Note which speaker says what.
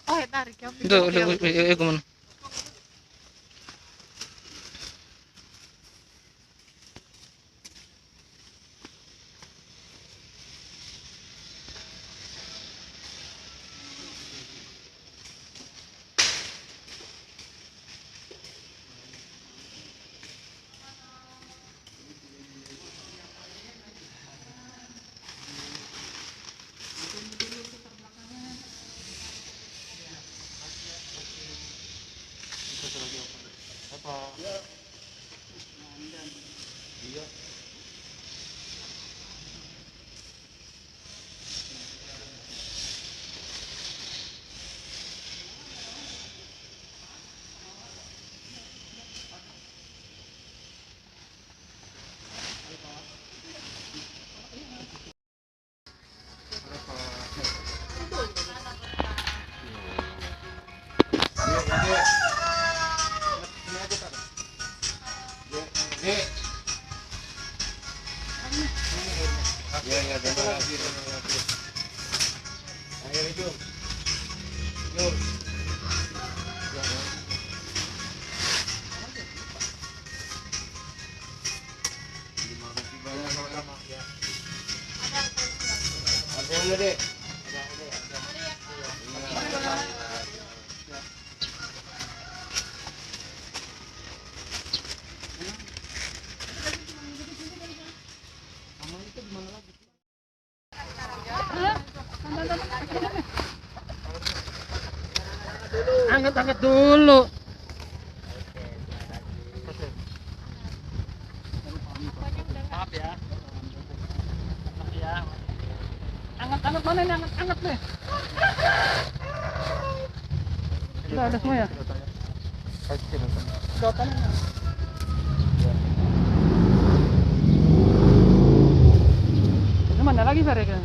Speaker 1: Oh, tarik ya.
Speaker 2: Udah, kemana? Iya. Ya, terima kasih, terima kasih. Ayo, Jum. Jum. Terima kasih banyak sama-sama. Ada yang Dek?
Speaker 3: Angkat dulu. Maaf ya. Angkat mana ini? Angkat deh. Udah ada semua ya? Sedotannya. Mana lagi Fer ya?